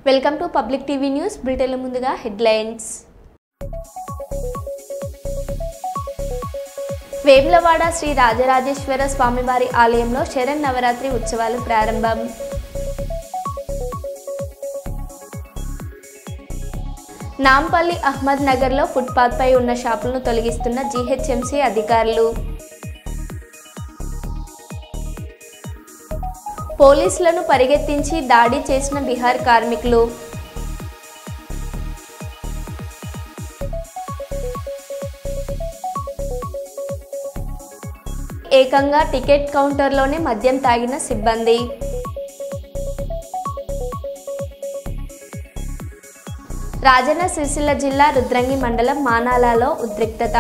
Welcome to public TV news బ్రిటన్లో ముందుగా headlines. Vemulawada Shri Rajarajeshwara స్వామివారి ఆలయంలో శరన్నవరాత్రి ఉత్సవాలు ప్రారంభం. నాంపల్లి అహ్మద్ నగర్లో ఫుట్పాత్ పై ఉన్న షాపులను తొలగిస్తున్న జీహెచ్ఎంసీ అధికారులు. పోలీసులను పరిగెత్తించి దాడి చేసిన బీహార్ కార్మికులు. ఏకంగా టికెట్ కౌంటర్లోనే మద్యం తాగిన సిబ్బంది. రాజన్న సిరిసిల్ల జిల్లా రుద్రంగి మండలం మానాలలో ఉద్రిక్తత.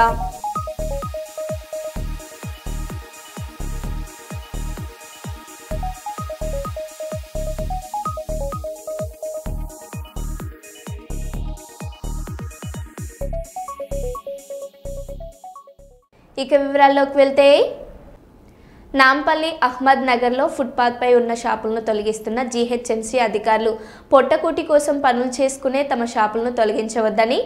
ఇక వివరాల్లోకి వెళ్తే, నాంపల్లి అహ్మద్ నగర్లో ఫుట్పాత్ పై ఉన్న షాపులను తొలగిస్తున్న జీహెచ్ఎంసీ అధికారులు పొట్టకూటి కోసం పనులు చేసుకునే తమ షాపులను తొలగించవద్దని,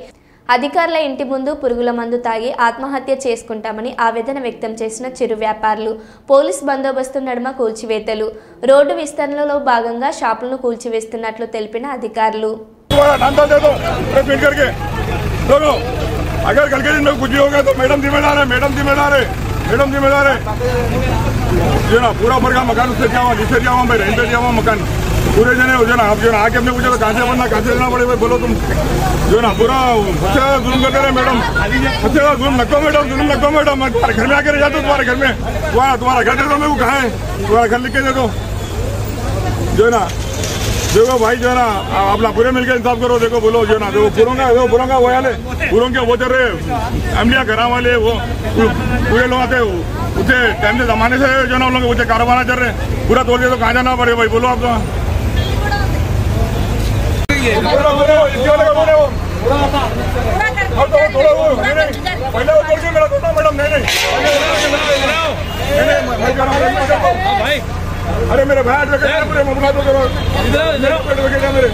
అధికారుల ఇంటి ముందు పురుగుల మందు తాగి ఆత్మహత్య చేసుకుంటామని ఆవేదన వ్యక్తం చేసిన చిరు వ్యాపారులు. పోలీస్ బందోబస్తు నడుమ కూల్చివేతలు. రోడ్డు విస్తరణలో భాగంగా షాపులను కూల్చివేస్తున్నట్లు తెలిపిన అధికారులు. अगर कल के दिन में कुछ भी होगा तो मैडम जिम्मेदार है, मैडम जिम्मेदार है, मैडम जिम्मेदार है। जो ना पूरा भर का मकान उससे जावा, जिससे जावा मैं रेंट पे जावा मकान पूरे जने हो जो ना आप जो ना आके अपने पूछे तो कहाँ से बनना, कहाँ से देना पड़े भाई बोलो तुम। जो ना पूरा अच्छा जुल्म करते रहे मैडम, अच्छा जुल्म रखो मैडम, जुल्म रखो मैडम। मैं तुम्हारे घर में आके रह जाता हूँ, तुम्हारे घर में तुम्हारा घर दे दो मेरे को, कहाँ है तुम्हारा घर लिख के दे दो। जो ना देखो भाई जो है ना अपना पूरे मिलकर इंसाफ करो। देखो बोलो जो ना देखो पूरों का वो वाले पूरों के वो चल रहे अमलिया घरा वाले वो पूरे लोग आते उसे टाइम से जमाने से जो ना उन लोग उसे कारोबार चल रहे पूरा तोड़ दे तो कहाँ जाना पड़े भाई बोलो आप तो। अरे मेरे भाई पूरे ममला तो करो इधर मेरे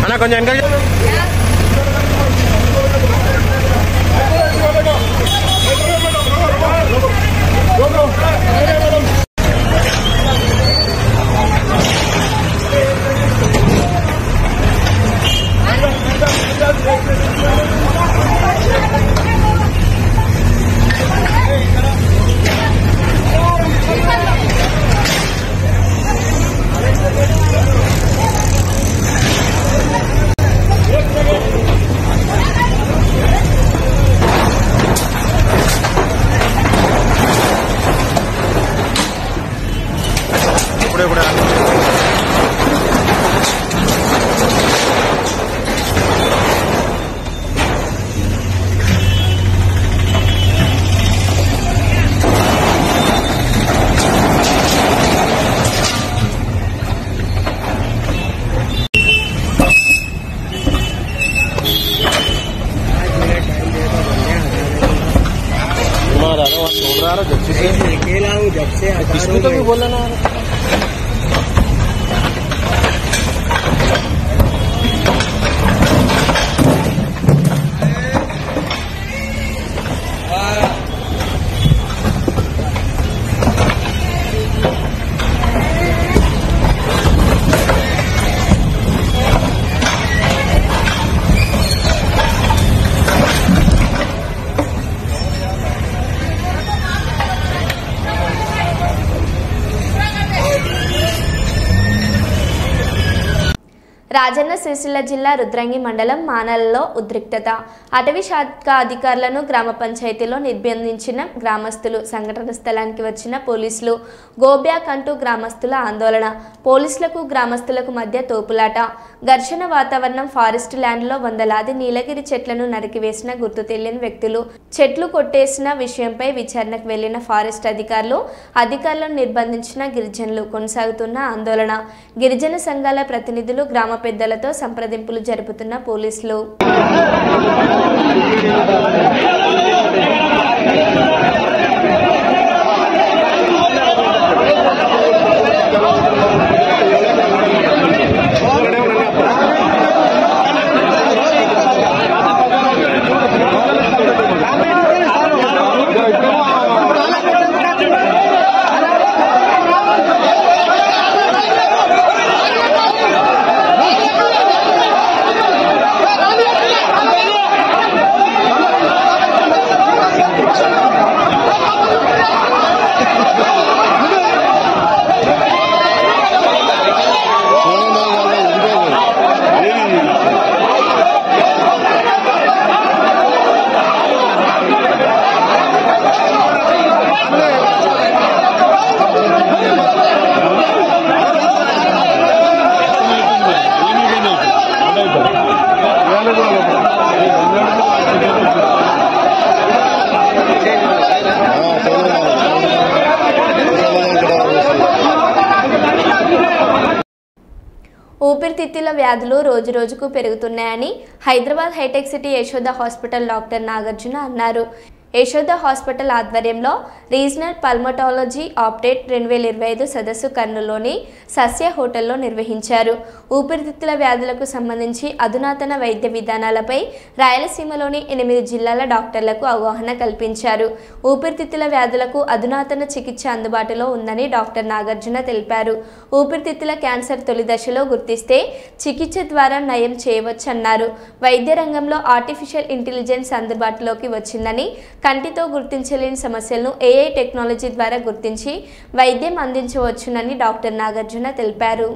అన్న కొంచెం వెనక जब से किसको तो भी बोला ना రాజన్న సిరిసిల్ల జిల్లా రుద్రంగి మండలం మానలలో ఉద్రిక్తత. అటవీ శాఖ అధికారులను గ్రామ పంచాయతీలో నిర్బంధించిన గ్రామస్తులు. సంఘటన స్థలానికి వచ్చిన పోలీసులు. గోబ్యాక్ అంటూ గ్రామస్తుల ఆందోళన. పోలీసులకు గ్రామస్తులకు మధ్య తోపులాట. ఘర్షణ వాతావరణం. ఫారెస్ట్ ల్యాండ్లో వందలాది నీలగిరి చెట్లను నరికివేసిన గుర్తు తెలియని వ్యక్తులు. చెట్లు కొట్టేసిన విషయంపై విచారణకు వెళ్లిన ఫారెస్ట్ అధికారులను నిర్బంధించిన గిరిజనులు. కొనసాగుతున్న ఆందోళన. గిరిజన సంఘాల ప్రతినిధులు గ్రామ పెద్దలతో సంప్రదింపులు జరుపుతున్న పోలీసులు. ఊపిరితిత్తుల వ్యాధులు రోజురోజుకు పెరుగుతున్నాయని Hyderabad hitech city Yashoda hospital doctor Nagarjuna అన్నారు. యశోద హాస్పిటల్ ఆధ్వర్యంలో రీజనల్ పల్మటాలజీ అప్డేట్ 2025 సదస్సు కర్నూలులోని సస్య హోటల్లో నిర్వహించారు. ఊపిరితిత్తుల వ్యాధులకు సంబంధించి అధునాతన వైద్య విధానాలపై రాయలసీమలోని 8 జిల్లాల డాక్టర్లకు అవగాహన కల్పించారు. ఊపిరితిత్తుల వ్యాధులకు అధునాతన చికిత్స అందుబాటులో ఉందని డాక్టర్ నాగార్జున తెలిపారు. ఊపిరితిత్తుల క్యాన్సర్ తొలి దశలో గుర్తిస్తే చికిత్స ద్వారా నయం చేయవచ్చన్నారు. వైద్య రంగంలో ఆర్టిఫిషియల్ ఇంటెలిజెన్స్ అందుబాటులోకి వచ్చిందని, కంటితో గుర్తించలేని సమస్యలను AI టెక్నాలజీ ద్వారా గుర్తించి వైద్యం అందించవచ్చునని డాక్టర్ నాగార్జున తెలిపారు.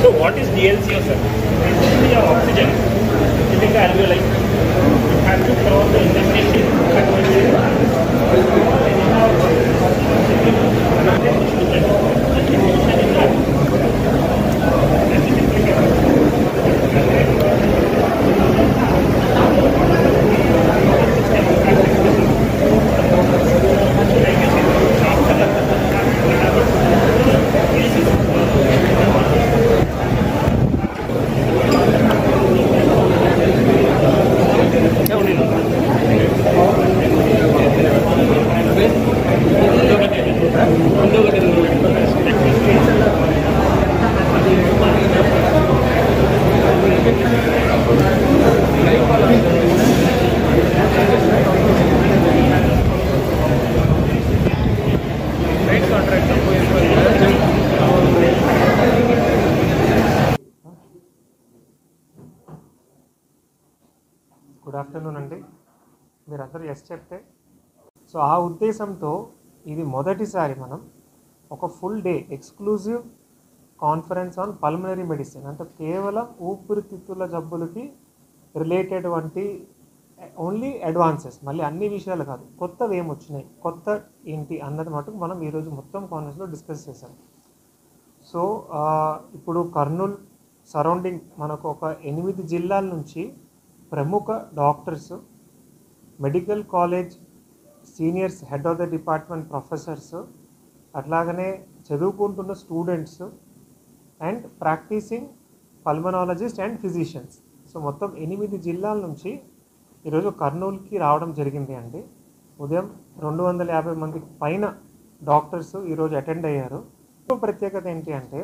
So what is DLCO, sir? Basically oxygen in the alveoli. It has to cross the indentation. Good afternoon అండి. మీరందరూ ఎస్ చెప్తే సో ఆ ఉద్దేశంతో ఇది మొదటిసారి మనం ఒక full day exclusive conference on pulmonary medicine, అంటే కేవలం ఊపిరితిత్తుల జబ్బులకి రిలేటెడ్ వంటి ఓన్లీ అడ్వాన్సెస్, మళ్ళీ అన్ని విషయాలు కాదు, కొత్తవి ఏమొచ్చినాయి, కొత్త ఏంటి అన్నది మటుకు మనం ఈరోజు మొత్తం కాన్ఫరెన్స్లో డిస్కస్ చేసాం. సో ఇప్పుడు కర్నూలు సరౌండింగ్ మనకు ఒక 8 జిల్లాల నుంచి ప్రముఖ doctors, medical college seniors, head of the department professors, అట్లాగనే చదువుకుంటున్న students and practising pulmonologist and physicians, so మొత్తం 8 జిల్లాల నుంచి ఈరోజు కర్నూలుకి రావడం జరిగింది అండి. ఉదయం 250 మందికి పైన డాక్టర్స్ ఈరోజు అటెండ్ అయ్యారు. ప్రత్యేకత ఏంటి అంటే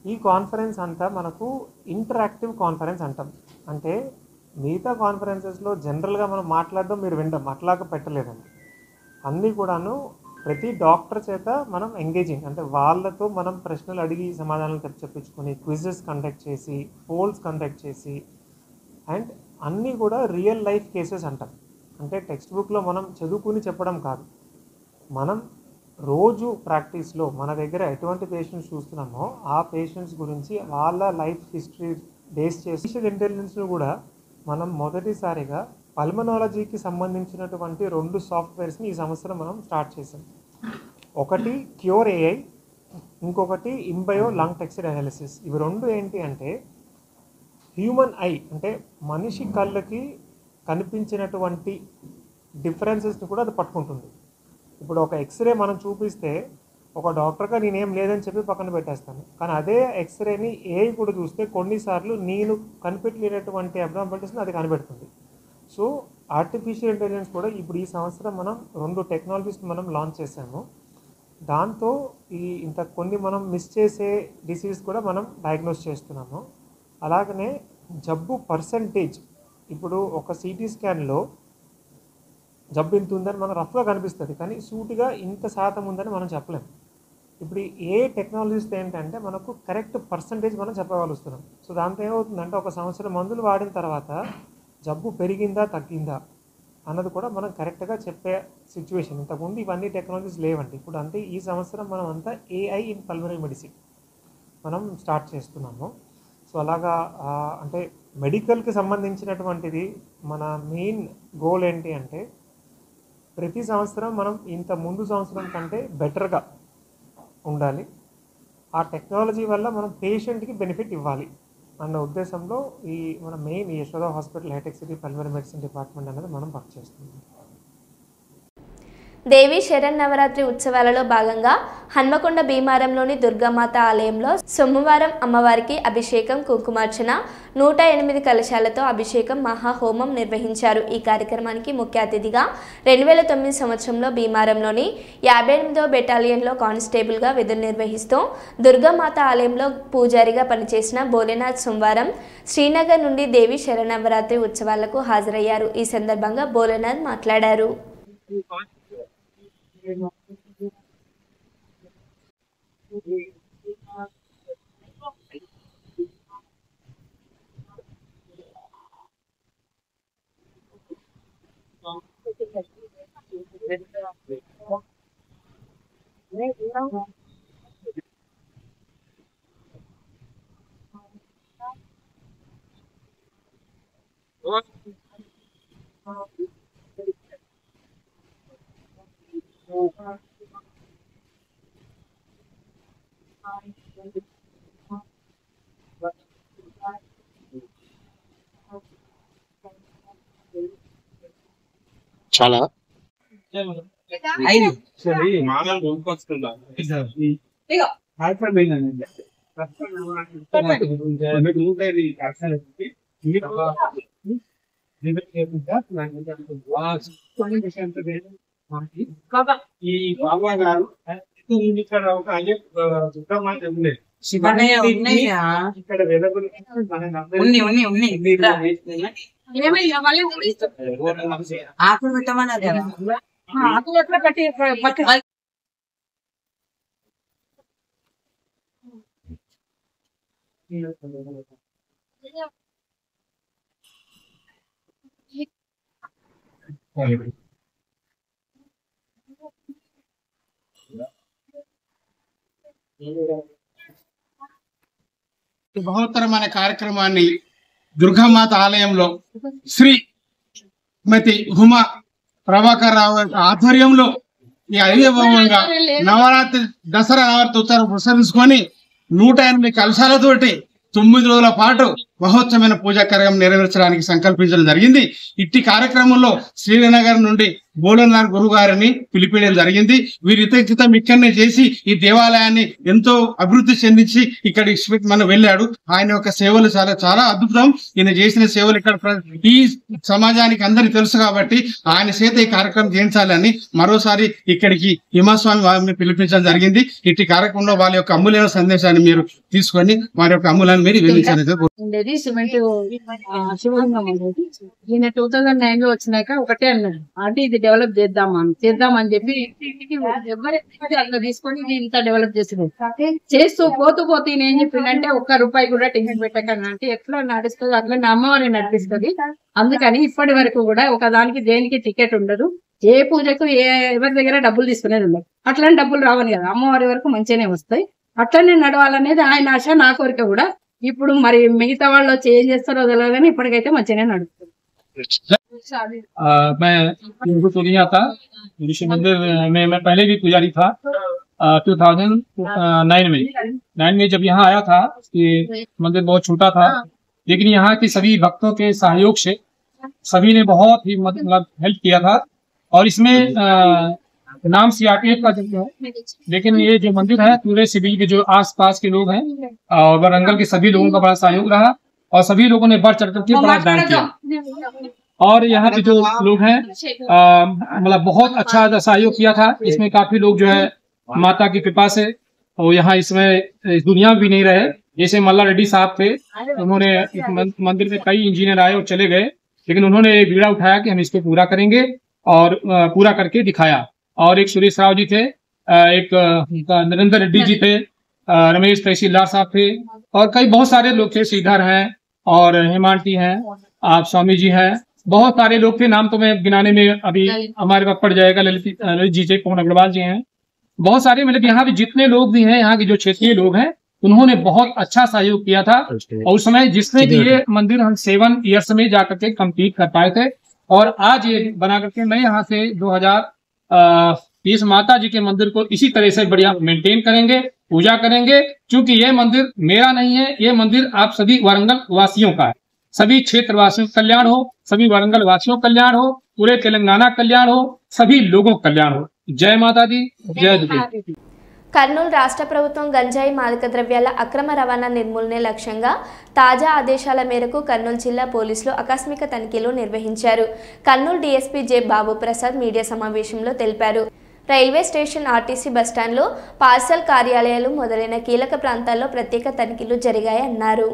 ఈ కాన్ఫరెన్స్ అంతా మనకు ఇంటరాక్టివ్ కాన్ఫరెన్స్ అంటాం. అంటే మిగతా కాన్ఫరెన్సెస్లో జనరల్గా మనం మాట్లాడడం మీరు వినడం అట్లాగా పెట్టలేదండి. అన్నీ కూడాను ప్రతి డాక్టర్ చేత మనం ఎంగేజింగ్, అంటే వాళ్ళతో మనం ప్రశ్నలు అడిగి సమాధానాలు చెప్పించుకొని క్విజెస్ కండక్ట్ చేసి, పోల్స్ కండక్ట్ చేసి, అండ్ అన్నీ కూడా రియల్ లైఫ్ కేసెస్ అంటాం. అంటే టెక్స్ట్ బుక్లో మనం చదువుకుని చెప్పడం కాదు, మనం రోజు ప్రాక్టీస్లో మన దగ్గర ఎటువంటి పేషెంట్స్ చూస్తున్నామో ఆ పేషెంట్స్ గురించి వాళ్ళ లైఫ్ హిస్టరీ బేస్ చేసి ఆర్టిఫిషియల్ ఇంటెలిజెన్స్ను కూడా మనం మొదటిసారిగా పల్మనాలజీకి సంబంధించినటువంటి 2 సాఫ్ట్వేర్స్ని ఈ సంవత్సరం మనం స్టార్ట్ చేసాం. ఒకటి క్యూర్ AI, ఇంకొకటి ఇన్బయో లంగ్ టెక్స్ట్ అనాలిసిస్. ఇవి 2 ఏంటి అంటే హ్యూమన్ ఐ అంటే మనిషి కళ్ళకి కనిపించినటువంటి డిఫరెన్సెస్ని కూడా అది పట్టుకుంటుంది. ఇప్పుడు ఒక ఎక్స్రే మనం చూపిస్తే ఒక డాక్టర్గా నేనేం లేదని చెప్పి పక్కన పెట్టేస్తాను, కానీ అదే ఎక్స్రేని AI కూడా చూస్తే కొన్నిసార్లు నేను కనిపెట్టలేనటువంటి అబ్నార్మాలిటీస్ని అది కనిపెడుతుంది. సో ఆర్టిఫిషియల్ ఇంటెలిజెన్స్ కూడా ఇప్పుడు ఈ సంవత్సరం మనం 2 టెక్నాలజీస్ మనం లాంచ్ చేసాము. దాంతో ఇంత కొన్ని మనం మిస్ చేసే డిసీజ్ కూడా మనం డయాగ్నోస్ చేస్తున్నాము. అలాగనే జబ్బు పర్సంటేజ్ ఇప్పుడు ఒక CT స్కాన్లో జబ్బు ఇంత ఉందని మనం రఫ్గా కనిపిస్తుంది, కానీ సూటిగా ఇంత శాతం ఉందని మనం చెప్పలేము. ఇప్పుడు ఏ టెక్నాలజీస్ ఏంటంటే మనకు కరెక్ట్ పర్సంటేజ్ మనం చెప్పగలుగుతున్నాం. సో దాంతో ఏమవుతుందంటే ఒక సంవత్సరం మందులు వాడిన తర్వాత జబ్బు పెరిగిందా తగ్గిందా అన్నది కూడా మనం కరెక్ట్గా చెప్పే సిచ్యువేషన్. ఇంతకుముందు ఇవన్నీ టెక్నాలజీస్ లేవండి. ఇప్పుడు అంటే ఈ సంవత్సరం మనం అంతా AI ఇన్ పల్మనరీ మెడిసిన్ మనం స్టార్ట్ చేస్తున్నాము. సో అలాగా అంటే మెడికల్కి సంబంధించినటువంటిది మన మెయిన్ గోల్ ఏంటి అంటే ప్రతి సంవత్సరం మనం ఇంత ముందు సంవత్సరం కంటే బెటర్గా ఉండాలి. ఆ టెక్నాలజీ వల్ల మనం పేషెంట్కి బెనిఫిట్ ఇవ్వాలి అన్న ఉద్దేశంలో మన main Yashoda hospital hitech city pulmonary medicine department అనేది మనం వర్క్ చేస్తున్నాం. దేవి శరన్నవరాత్రి ఉత్సవాలలో భాగంగా హన్మకొండ భీమారంలోని దుర్గామాత ఆలయంలో సోమవారం అమ్మవారికి అభిషేకం, కుంకుమార్చన, 108 కలశాలతో అభిషేకం, మహాహోమం నిర్వహించారు. ఈ కార్యక్రమానికి ముఖ్య అతిథిగా 2009 సంవత్సరంలో భీమారంలోని 58వ బెటాలియన్లో కానిస్టేబుల్గా విధులు నిర్వహిస్తూ దుర్గామాత ఆలయంలో పూజారిగా పనిచేసిన భోలేనాథ్ సోమవారం శ్రీనగర్ నుండి దేవి శరన్నవరాత్రి ఉత్సవాలకు హాజరయ్యారు. ఈ సందర్భంగా భోలేనాథ్ మాట్లాడారు. చాలా ఈ బాబా గారు ఇక్కడ ఒక ఇక్కడ ఆకులు పెట్టమన్నారు కదా, ఆకులు ఎట్లా కట్టి బహుత్తరమైన కార్యక్రమాన్ని దుర్గామాత ఆలయంలో శ్రీమతి ఉమా ప్రభాకర్ రావు ఆధ్వర్యంలో ఈ అధివైభవంగా నవరాత్రి దసరా నవరాత్రి ఉత్సవం పురస్కరించుకొని 108 కలశాలతోటి 9 రోజుల పాటు మహోత్సవమైన పూజా కార్యక్రమం నెరవేర్చడానికి సంకల్పించడం జరిగింది. ఇట్టి కార్యక్రమంలో శ్రీనగర్ నుండి భోలేనాథ్ గురువు గారిని పిలిపించడం జరిగింది. వీరి క్రితం ఇక్కడనే చేసి ఈ దేవాలయాన్ని ఎంతో అభివృద్ధి చెందించి ఇక్కడ మనం వెళ్ళాడు. ఆయన యొక్క సేవలు చాలా చాలా అద్భుతం. ఈయన చేసిన సేవలు ఇక్కడ ఈ సమాజానికి అందరికి తెలుసు కాబట్టి ఆయన చేత ఈ కార్యక్రమం చేయించాలని మరోసారి ఇక్కడికి హిమస్వామి వారిని పిలిపించడం జరిగింది. ఇట్టి కార్యక్రమంలో వాళ్ళ యొక్క అమూల్యమైన సందేశాన్ని మీరు తీసుకొని వారి యొక్క అమూల్యాన్ని మీరు ఉండేది. సిమెంట్ శివలింగం ఉండేది. ఈయన 2009 లో వచ్చినాక ఒకటే అన్నాడు, అంటే ఇది డెవలప్ చేద్దామని చెప్పి ఎవరైతే అట్లా తీసుకొని ఇంత డెవలప్ చేస్తూ పోతూ ఈయన ఏం చెప్పిందంటే ₹1 కూడా టికెట్ పెట్టకండి, అంటే ఎట్లా నడుస్తుంది అట్లా అమ్మవారి నడిపిస్తుంది. అందుకని ఇప్పటి వరకు కూడా ఒక దానికి దేనికి టికెట్ ఉండదు. ఏ పూజకు ఎవరి దగ్గర డబ్బులు తీసుకునేది ఉండదు. అట్లాంటి డబ్బులు రావని కదా, అమ్మవారి వరకు మంచిగానే వస్తాయి. అట్లనే నడవాలనేది ఆయన ఆశ, నా కోరిక కూడా. ఇప్పుడు మరి మిగతా వాళ్ళు వచ్చి ఏం చేస్తారో తెలియదు కానీ ఇప్పటికైతే మంచిగానే నడుస్తుంది. मैं तो नहीं आता ऋषि मंदिर में, मैं पहले भी पुजारी था 2009 में जब यहाँ आया था। ये मंदिर बहुत छोटा था, लेकिन यहाँ के सभी भक्तों के सहयोग से सभी ने बहुत ही मतलब हेल्प किया था। और इसमें नाम सीआरपीएफ का है, लेकिन ये जो मंदिर है पूरे सिविल के जो आसपास के लोग हैं और वरंगल के सभी लोगों का बड़ा सहयोग रहा और सभी लोगों ने बढ़ चढ़ करके बड़ा दान किया। और यहाँ पे जो लोग हैं मतलब बहुत अच्छा सहयोग किया था। इसमें काफी लोग जो है माता की कृपा से और यहाँ इसमें इस दुनिया में भी नहीं रहे। जैसे मल्ला रेड्डी साहब थे, उन्होंने इस मंदिर में कई इंजीनियर आए और चले गए, लेकिन उन्होंने एक बीड़ा उठाया कि हम इसको पूरा करेंगे और पूरा करके दिखाया। और एक सुरेश राव जी थे, एक नरेंद्र रेड्डी जी थे, रमेश तहसीलदार साहब थे और कई बहुत सारे लोग थे, श्रीधर हैं और हेमांती हैं, आप स्वामी जी हैं, बहुत सारे लोग थे। नाम तो मैं गिनाने में अभी हमारे पास पड़ जाएगा। ललित जी थे, पवन अग्रवाल जी हैं, बहुत सारे मतलब यहाँ पे जितने लोग भी हैं, यहाँ के जो क्षेत्रीय लोग हैं, उन्होंने बहुत अच्छा सहयोग किया था। और उस समय जिसने कि ये मंदिर हम 7 ईयर्स में जाकर के कंप्लीट कर पाए थे। और आज ये बना करके मैं यहाँ से 2020 माता जी के मंदिर को इसी तरह से बढ़िया मेंटेन करेंगे, पूजा करेंगे, क्योंकि ये मंदिर मेरा नहीं है, ये मंदिर आप सभी वारंगल वासियों का है। सभी क्षेत्र वासियों का कल्याण हो, सभी वारंगल वासियों का कल्याण हो, पूरे तेलंगाना कल्याण हो, सभी लोगों का कल्याण हो। जय माता दी, जय दुर्गा। కర్నూలు రాష్ట్ర ప్రభుత్వం గంజాయి మాదక ద్రవ్యాల అక్రమ రవాణా నిర్మూలనే లక్ష్యంగా తాజా ఆదేశాల మేరకు కర్నూలు జిల్లా పోలీసులు ఆకస్మిక తనిఖీలు నిర్వహించారు. కర్నూలు డీఎస్పీ జె బాబు ప్రసాద్ మీడియా సమావేశంలో తెలిపారు. రైల్వే స్టేషన్, ఆర్టీసీ బస్టాండ్లో, పార్సల్ కార్యాలయాలు మొదలైన కీలక ప్రాంతాల్లో ప్రత్యేక తనిఖీలు జరిగాయన్నారు.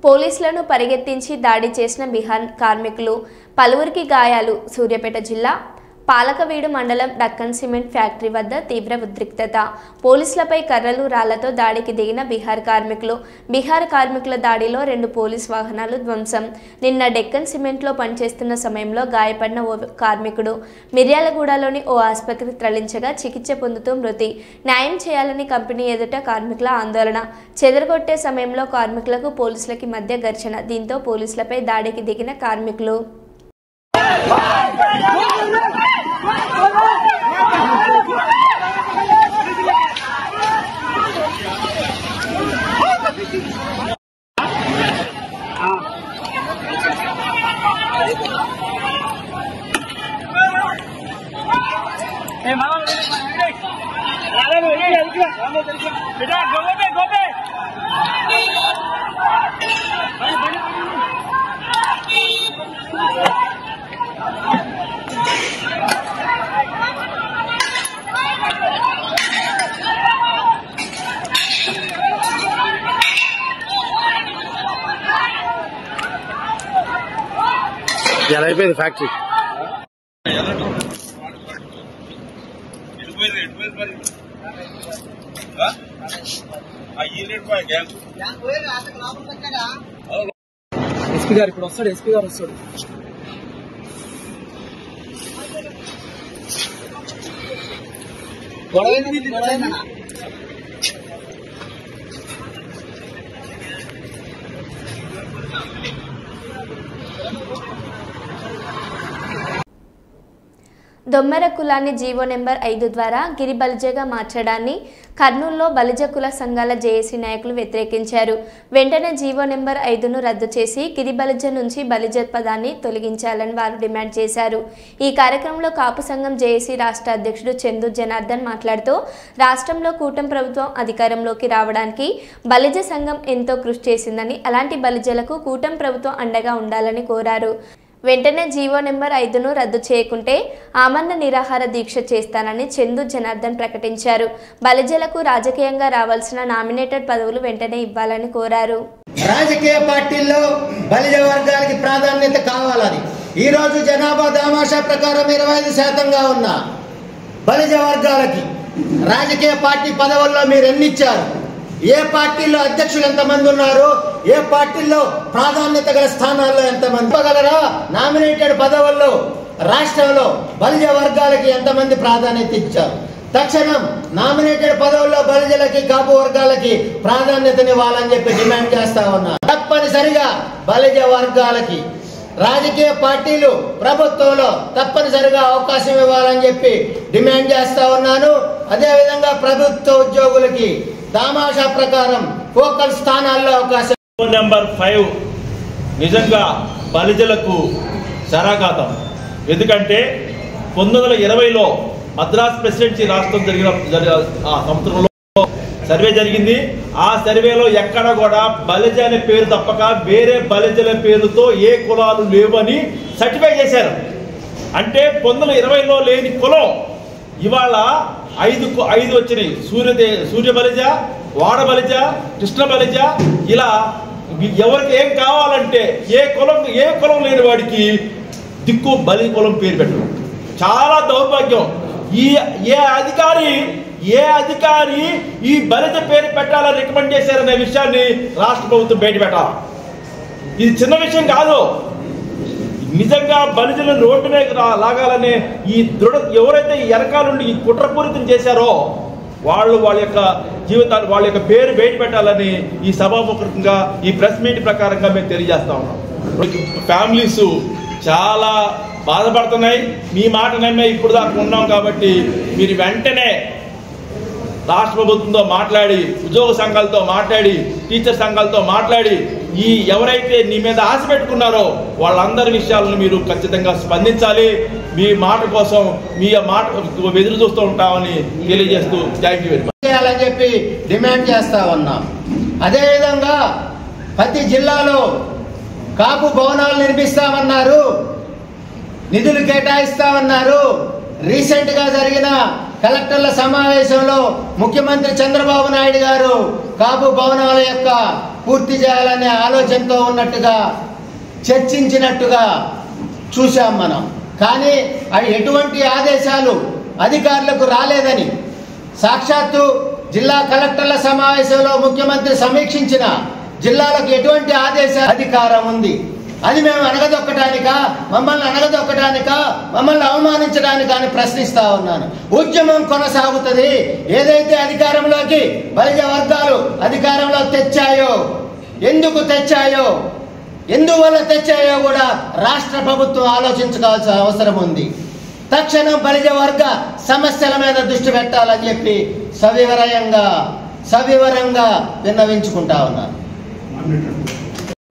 పోలీసులను పరిగెత్తించి దాడి చేసిన బిహార్ కార్మికులు, పలువురికి గాయాలు. సూర్యాపేట జిల్లా పాలకవీడు మండలం డక్కన్ సిమెంట్ ఫ్యాక్టరీ వద్ద తీవ్ర ఉద్రిక్తత. పోలీసులపై కర్రలు, రాళ్లతో దాడికి దిగిన బిహార్ కార్మికుల దాడిలో 2 పోలీస్ వాహనాలు ధ్వంసం. నిన్న డెక్కన్ సిమెంట్లో పనిచేస్తున్న సమయంలో గాయపడిన ఓ కార్మికుడు మిర్యాలగూడలోని ఓ ఆసుపత్రికి తరలించగా చికిత్స పొందుతూ మృతి. న్యాయం చేయాలని కంపెనీ ఎదుట కార్మికుల ఆందోళన. చెదరగొట్టే సమయంలో కార్మికులకు పోలీసులకి మధ్య ఘర్షణ. దీంతో పోలీసులపై దాడికి దిగిన కార్మికులు అయిపోయింది ఫ్యాక్టరీ. ఎస్పీ గారు ఇప్పుడు వస్తాడు, ఎస్పీ గారు వస్తాడు. దొమ్మెర కులాన్ని జీవో నెంబర్ 5 ద్వారా గిరి బలిజగా మార్చడాన్ని కర్నూలులో బలిజ కుల సంఘాల జేఏసీ నాయకులు వ్యతిరేకించారు. వెంటనే జీవో నెంబర్ 5ను రద్దు చేసి గిరి బలిజ నుంచి బలిజ పదాన్ని తొలగించాలని వారు డిమాండ్ చేశారు. ఈ కార్యక్రమంలో కాపు సంఘం జేఏసీ రాష్ట్ర అధ్యక్షుడు చందు జనార్దన్ మాట్లాడుతూ రాష్ట్రంలో కూటమి ప్రభుత్వం అధికారంలోకి రావడానికి బలిజ సంఘం ఎంతో కృషి చేసిందని, అలాంటి బలిజలకు కూటమి ప్రభుత్వం అండగా ఉండాలని కోరారు. వెంటనే జీవో నెంబర్ 5ను రద్దు చేయకుంటే ఆమరణ నిరాహార దీక్ష చేస్తానని చందు జనార్దన్ ప్రకటించారు. బలిజలకు రాజకీయంగా రావాల్సిన నామినేటెడ్ పదవులు వెంటనే ఇవ్వాలని కోరారు. రాజకీయ పార్టీల్లో బలిజ వర్గానికి ప్రాధాన్యత కావాలని ఈ రోజు జనాభా దామాషా ప్రకారం 25%గా ఉన్న బలిజ వర్గాలకి రాజకీయ పార్టీ పదవుల్లో మీరు ఎన్ని ఇచ్చారు? ఏ పార్టీలో అధ్యక్షులు ఎంతమంది ఉన్నారు? ఏ పార్టీలో ప్రాధాన్యత గల స్థానాల్లో ఎంతమంది ఇవ్వగలరా? నామినేటెడ్ పదవుల్లో రాష్ట్రంలో బలిజ వర్గాలకి ఎంతమంది ప్రాధాన్యత ఇచ్చారు? తక్షణం నామినేటెడ్ పదవుల్లో బలిజలకి కాపు వర్గాలకి ప్రాధాన్యతనివ్వాలని చెప్పి డిమాండ్ చేస్తా ఉన్నారు. తప్పనిసరిగా బలిజ వర్గాలకి రాజకీయ పార్టీలు ప్రభుత్వంలో తప్పనిసరిగా అవకాశం ఇవ్వాలని చెప్పి డిమాండ్ చేస్తా ఉన్నాను. అదేవిధంగా ప్రభుత్వ ఉద్యోగులకి దామాషా ప్రకారం ఫోకల్ స్థానాల్లో అవకాశం. నెంబర్ 5 నిజంగా బలిజలకు శరాఘాతం. ఎందుకంటే 1920లో మద్రాస్ ప్రెసిడెన్సీ రాష్ట్రం జరిగిన సంవత్సరంలో సర్వే జరిగింది. ఆ సర్వేలో ఎక్కడ కూడా బలిజ అనే పేరు తప్పక వేరే బలిజల పేరుతో ఏ కులాలు లేవని సర్టిఫై చేశారు. అంటే 1920లో లేని కులం ఇవాళ 5 వచ్చినాయి. సూర్య బలిజ, వాడ బలిజ, కృష్ణ బలిజ, ఇలా ఎవరికి ఏం కావాలంటే ఏ కులం లేని వాడికి దిక్కు బలి కులం పేరు పెట్టడం చాలా దౌర్భాగ్యం. ఏ అధికారి ఈ బలిజ పేరు పెట్టాలని రికమెండ్ చేశారనే విషయాన్ని రాష్ట్ర ప్రభుత్వం బయట పెట్టాలి. ఇది చిన్న విషయం కాదు. నిజంగా బలిజలను రోడ్డు మీద లాగాలనే ఈ ఎవరైతే వెనకాల నుండి ఈ కుట్రపూరితం చేశారో వాళ్ళ యొక్క జీవితాన్ని వాళ్ళ యొక్క పేరు బయట పెట్టాలని ఈ సభాముఖంగా ఈ ప్రెస్ మీట్ ప్రకారంగా మేము తెలియజేస్తా ఉన్నాం. ఫ్యామిలీస్ చాలా బాధపడుతున్నాయి. మీ మాట నమ్మే ఇప్పుడు దాకా ఉన్నాం కాబట్టి మీరు వెంటనే రాష్ట్ర ప్రభుత్వంతో మాట్లాడి, ఉద్యోగ సంఘాలతో మాట్లాడి, టీచర్ సంఘాలతో మాట్లాడి ఎవరైతే నీ మీద ఆశ పెట్టుకున్నారో వాళ్ళందరి విషయాలను మీరు ఖచ్చితంగా స్పందించాలి. మీ మాట కోసం మీ మాట ఎదురు చూస్తూ ఉంటామని తెలియజేస్తూ థ్యాంక్ యూ వెరీ మచ్ చేయాలని చెప్పి డిమాండ్ చేస్తా ఉన్నాం. అదేవిధంగా ప్రతి జిల్లాలో కాపు భవనాలు నిర్మిస్తామన్నారు, నిధులు కేటాయిస్తామన్నారు. రీసెంట్ గా జరిగిన కలెక్టర్ల సమావేశంలో ముఖ్యమంత్రి చంద్రబాబు నాయుడు గారు కాపు భవనాల యొక్క పూర్తి చేయాలనే ఆలోచనతో ఉన్నట్టుగా చర్చించినట్టుగా చూశాం మనం. కానీ అది ఎటువంటి ఆదేశాలు అధికారులకు రాలేదని సాక్షాత్తు జిల్లా కలెక్టర్ల సమావేశంలో ముఖ్యమంత్రి సమీక్షించిన జిల్లాలకు ఎటువంటి ఆదేశాలు అధికారం ఉంది? అది మేము మమ్మల్ని అనగదొక్కడానికా మమ్మల్ని అవమానించడానికా అని ప్రశ్నిస్తా ఉన్నాను. ఉద్యమం కొనసాగుతుంది. ఏదైతే అధికారంలోకి బలిజ వర్గాలు అధికారంలో తెచ్చాయో, ఎందుకు తెచ్చాయో, ఎందువల్ల తెచ్చాయో కూడా రాష్ట్ర ప్రభుత్వం ఆలోచించుకోవాల్సిన అవసరం ఉంది. తక్షణం బలిజ వర్గ సమస్యల మీద దృష్టి పెట్టాలని చెప్పి సవివరంగా విన్నవించుకుంటా ఉన్నాను.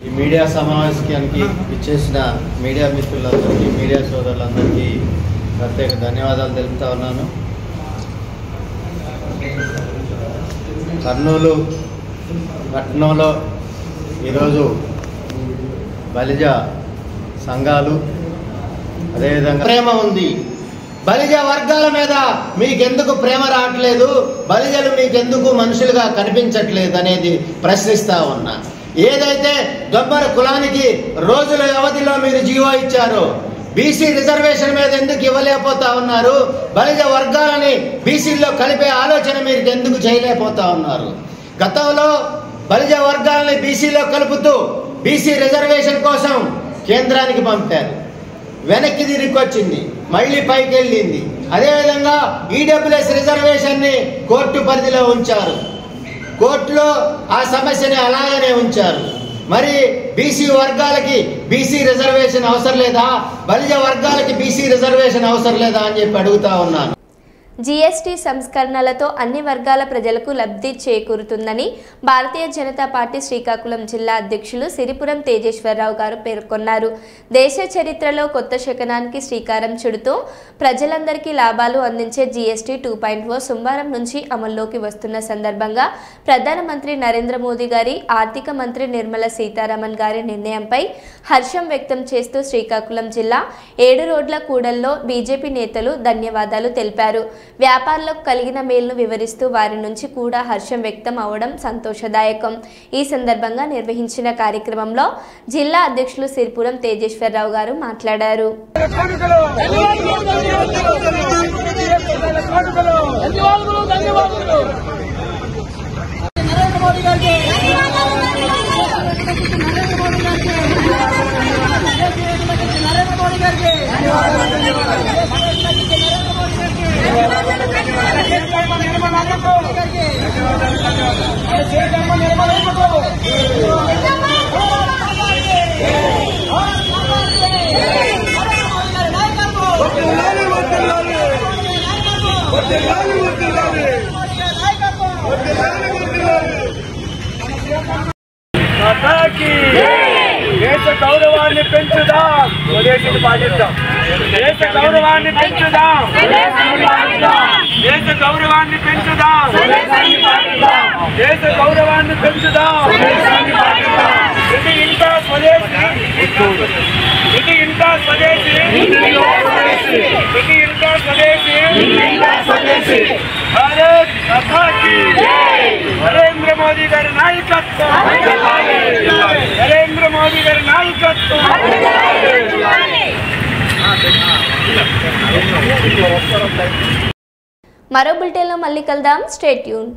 ఈ మీడియా సమావేశానికి ఇచ్చేసిన మీడియా మిత్రులందరికీ, మీడియా సోదరులందరికీ ప్రత్యేక ధన్యవాదాలు తెలుపుతా ఉన్నాను. కర్నూలు పట్టణంలో ఈరోజు బలిజ సంఘాలు అదేవిధంగా ప్రేమ ఉంది. బలిజ వర్గాల మీద మీకెందుకు ప్రేమ రావట్లేదు, బలిజలు మీకెందుకు మనుషులుగా కనిపించట్లేదు అనేది ప్రశ్నిస్తా ఉన్నా. ఏదైతే దొమ్మర కులానికి రోజుల వ్యవధిలో మీరు జీవో ఇచ్చారో, బీసీ రిజర్వేషన్ మీద ఎందుకు ఇవ్వలేకపోతా ఉన్నారు? బలిజ వర్గాలని బీసీల్లో కలిపే ఆలోచన మీరు ఎందుకు చేయలేకపోతా ఉన్నారు? గతంలో బలిజ వర్గాలని బీసీలో కలుపుతూ బీసీ రిజర్వేషన్ కోసం కేంద్రానికి పంపారు, వెనక్కి తిరిగి వచ్చింది, మళ్ళీ పైకి వెళ్ళింది. అదేవిధంగా ఈడబ్ల్యూఎస్ రిజర్వేషన్ ని కోర్టు పరిధిలో ఉంచారు, కోర్టులో ఆ సమస్యని అలాగనే ఉంచారు. మరి బీసీ వర్గాలకి బీసీ రిజర్వేషన్ అవసరం లేదా, బలిజ వర్గాలకి బీసీ రిజర్వేషన్ అవసరం లేదా అని చెప్పి అడుగుతా ఉన్నాను. జీఎస్టీ సంస్కరణలతో అన్ని వర్గాల ప్రజలకు లబ్ధి చేకూరుతుందని భారతీయ జనతా పార్టీ శ్రీకాకుళం జిల్లా అధ్యక్షులు సిరిపురం తేజేశ్వరరావు గారు పేర్కొన్నారు. దేశ చరిత్రలో కొత్త శకనానికి శ్రీకారం చుడుతూ ప్రజలందరికీ లాభాలు అందించే జీఎస్టీ 2.0 సోమవారం నుంచి అమల్లోకి వస్తున్న సందర్భంగా ప్రధానమంత్రి నరేంద్ర మోదీ గారి, ఆర్థిక మంత్రి నిర్మలా సీతారామన్ గారి నిర్ణయంపై హర్షం వ్యక్తం చేస్తూ శ్రీకాకుళం జిల్లా 7 రోడ్ల కూడల్లో బీజేపీ నేతలు ధన్యవాదాలు తెలిపారు. వ్యాపారులకు కలిగిన మేలును వివరిస్తూ వారి నుంచి కూడా హర్షం వ్యక్తం అవడం సంతోషదాయకం. ఈ సందర్భంగా నిర్వహించిన కార్యక్రమంలో జిల్లా అధ్యక్షులు సిరిపురం తేజేశ్వరరావు గారు మాట్లాడారు. దేశ గౌరవాన్ని పెంచుదాం, స్వదేశీని పాటిద్దాం. దేశ గౌరవాన్ని పెంచుదాం, దేశ గౌరవాన్ని పెంచుదాం, దేశ గౌరవాన్ని పెంచుదాం. ఇది ఇంకా స్వదేశీ, ఇది ఇంకా స్వదేశీ, ఇది ఇంకా స్వదేశీ. భారత్ మాతా కీ నరేంద్ర మోదీ గారి నాయకత్వం, నరేంద్ర మోదీ గారి నాయకత్వం. మరో బులెటిన్లో మళ్ళీ కలుద్దాం. Stay tune.